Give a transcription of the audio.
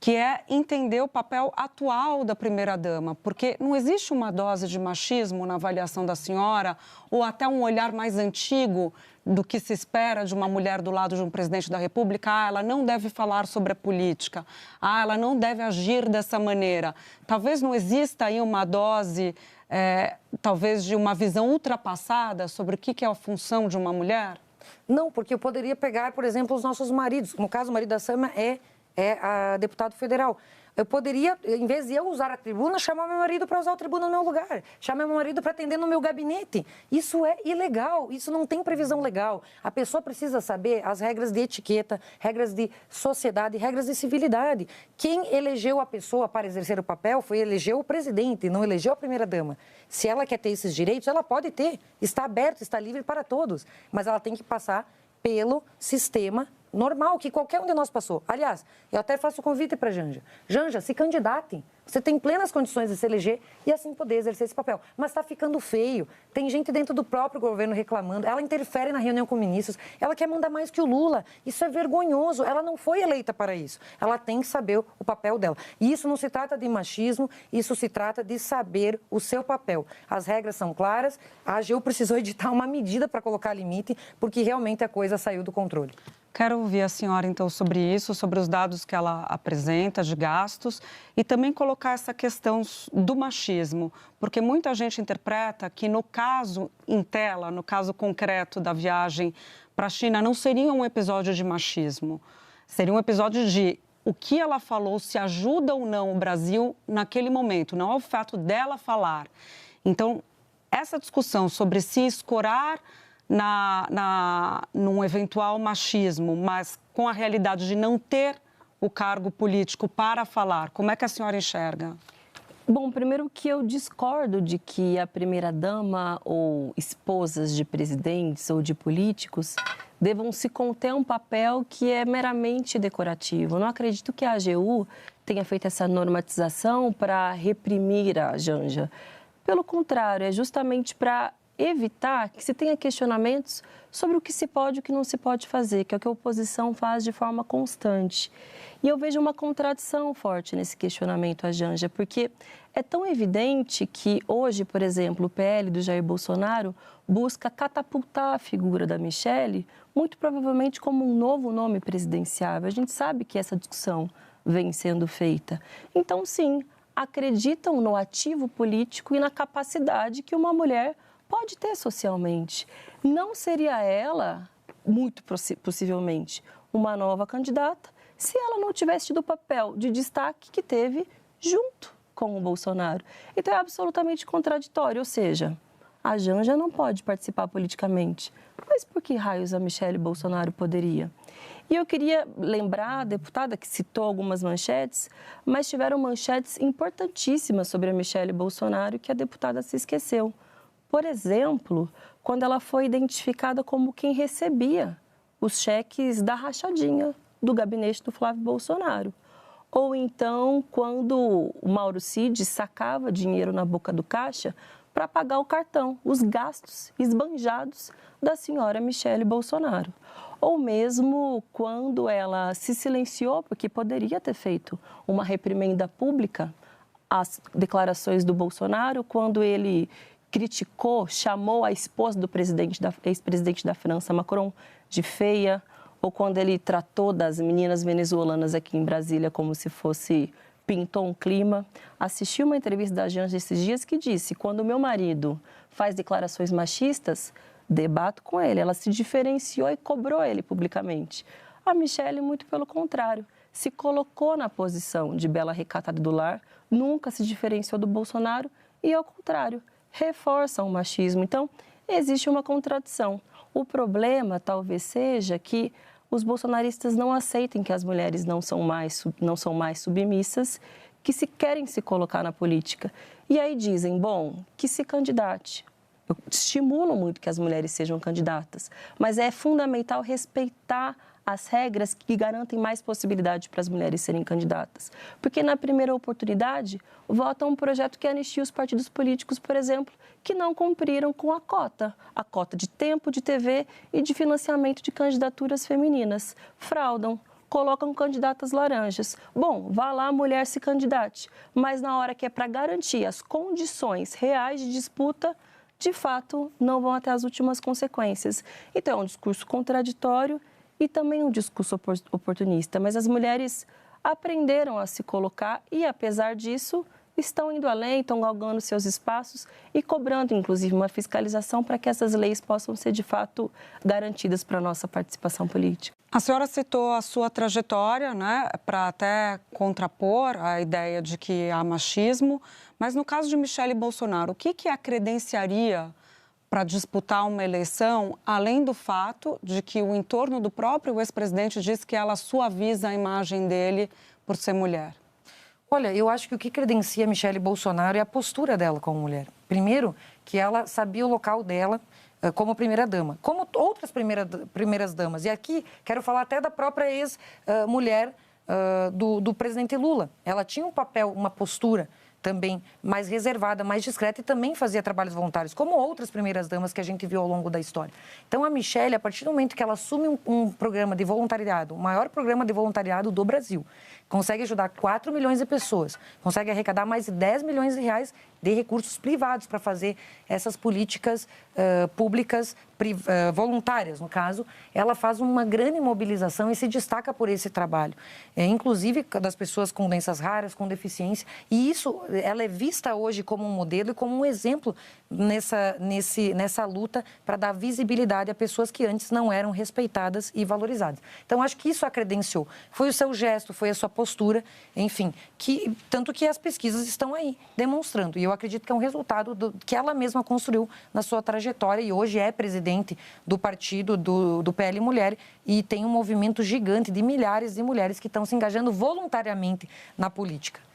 que é entender o papel atual da primeira-dama, porque não existe uma dose de machismo na avaliação da senhora ou até um olhar mais antigo do que se espera de uma mulher do lado de um presidente da República. Ah, ela não deve falar sobre a política. Ah, ela não deve agir dessa maneira. Talvez não exista aí uma dose, talvez de uma visão ultrapassada sobre o que é a função de uma mulher? Não, porque eu poderia pegar, por exemplo, os nossos maridos. No caso, o marido da Sama é a deputado federal. Eu poderia, em vez de eu usar a tribuna, chamar meu marido para usar a tribuna no meu lugar. Chamar meu marido para atender no meu gabinete. Isso é ilegal, isso não tem previsão legal. A pessoa precisa saber as regras de etiqueta, regras de sociedade, regras de civilidade. Quem elegeu a pessoa para exercer o papel elegeu o presidente, não elegeu a primeira-dama. Se ela quer ter esses direitos, ela pode ter. Está aberto, está livre para todos. Mas ela tem que passar pelo sistema normal, que qualquer um de nós passou. Aliás, eu até faço o convite para a Janja. Janja, se candidate. Você tem plenas condições de se eleger e assim poder exercer esse papel. Mas está ficando feio. Tem gente dentro do próprio governo reclamando. Ela interfere na reunião com ministros. Ela quer mandar mais que o Lula. Isso é vergonhoso. Ela não foi eleita para isso. Ela tem que saber o papel dela. E isso não se trata de machismo, isso se trata de saber o seu papel. As regras são claras. A AGU precisou editar uma medida para colocar limite, porque realmente a coisa saiu do controle. Quero ouvir a senhora, então, sobre isso, sobre os dados que ela apresenta de gastos e também colocar essa questão do machismo, porque muita gente interpreta que no caso em tela, no caso concreto da viagem para a China, não seria um episódio de machismo, seria um episódio de o que ela falou, se ajuda ou não o Brasil naquele momento, não é o fato dela falar. Então, essa discussão sobre se escorar num eventual machismo, mas com a realidade de não ter o cargo político para falar, como é que a senhora enxerga? Bom, primeiro que eu discordo de que a primeira-dama ou esposas de presidentes ou de políticos devam se conter a um papel que é meramente decorativo. Eu não acredito que a AGU tenha feito essa normatização para reprimir a Janja. Pelo contrário, é justamente para evitar que se tenha questionamentos sobre o que se pode e o que não se pode fazer, que é o que a oposição faz de forma constante. E eu vejo uma contradição forte nesse questionamento à Janja, porque é tão evidente que hoje, por exemplo, o PL do Jair Bolsonaro busca catapultar a figura da Michelle, muito provavelmente como um novo nome presidenciável. A gente sabe que essa discussão vem sendo feita. Então, sim, acreditam no ativo político e na capacidade que uma mulher pode ter socialmente. Não seria ela, muito possivelmente, uma nova candidata se ela não tivesse tido o papel de destaque que teve junto com o Bolsonaro. Então é absolutamente contraditório, ou seja, a Janja não pode participar politicamente. Mas por que raios a Michelle Bolsonaro poderia? E eu queria lembrar a deputada que citou algumas manchetes, mas tiveram manchetes importantíssimas sobre a Michelle Bolsonaro que a deputada se esqueceu. Por exemplo, quando ela foi identificada como quem recebia os cheques da rachadinha do gabinete do Flávio Bolsonaro. Ou então, quando o Mauro Cid sacava dinheiro na boca do caixa para pagar o cartão, os gastos esbanjados da senhora Michelle Bolsonaro. Ou mesmo quando ela se silenciou, porque poderia ter feito uma reprimenda pública às declarações do Bolsonaro, quando ele criticou, chamou a esposa do ex-presidente da França, Macron, de feia, ou quando ele tratou das meninas venezuelanas aqui em Brasília como se fosse, pintou um clima. Assisti uma entrevista da Janja esses dias que disse, quando meu marido faz declarações machistas, debato com ele. Ela se diferenciou e cobrou ele publicamente. A Michelle, muito pelo contrário, se colocou na posição de bela recatada do lar, nunca se diferenciou do Bolsonaro e, ao contrário, reforça o machismo. Então, existe uma contradição. O problema talvez seja que os bolsonaristas não aceitem que as mulheres não são mais submissas, que se querem se colocar na política. E aí dizem, bom, que se candidate. Eu estimulo muito que as mulheres sejam candidatas, mas é fundamental respeitar as regras que garantem mais possibilidade para as mulheres serem candidatas. Porque na primeira oportunidade, votam um projeto que anistia os partidos políticos, por exemplo, que não cumpriram com a cota de tempo de TV e de financiamento de candidaturas femininas. Fraudam. colocam candidatas laranjas. Bom, vá lá, mulher se candidate, mas na hora que é para garantir as condições reais de disputa, de fato, não vão até as últimas consequências. Então, é um discurso contraditório e também um discurso oportunista, mas as mulheres aprenderam a se colocar e, apesar disso, estão indo além, estão galgando seus espaços e cobrando, inclusive, uma fiscalização para que essas leis possam ser, de fato, garantidas para a nossa participação política. A senhora citou a sua trajetória, né, para até contrapor a ideia de que há machismo, mas no caso de Michele Bolsonaro, o que a credenciaria para disputar uma eleição, além do fato de que o entorno do próprio ex-presidente diz que ela suaviza a imagem dele por ser mulher? Olha, eu acho que o que credencia Michele Bolsonaro é a postura dela como mulher. Primeiro, que ela sabia o local dela como primeira-dama, como outras primeiras-damas. E aqui quero falar até da própria ex-mulher do presidente Lula. Ela tinha um papel, uma postura também mais reservada, mais discreta e também fazia trabalhos voluntários, como outras primeiras-damas que a gente viu ao longo da história. Então, a Michele, a partir do momento que ela assume um programa de voluntariado, o maior programa de voluntariado do Brasil, consegue ajudar 4 milhões de pessoas, consegue arrecadar mais de 10 milhões de reais de recursos privados para fazer essas políticas públicas voluntárias, no caso, ela faz uma grande mobilização e se destaca por esse trabalho, inclusive das pessoas com doenças raras, com deficiência, e isso, ela é vista hoje como um modelo e como um exemplo nessa luta para dar visibilidade a pessoas que antes não eram respeitadas e valorizadas. Então, acho que isso a credenciou. Foi o seu gesto, foi a sua postura, enfim, tanto que as pesquisas estão aí demonstrando. E eu acredito que é um resultado que ela mesma construiu na sua trajetória e hoje é presidente do partido do PL Mulher e tem um movimento gigante de milhares de mulheres que estão se engajando voluntariamente na política.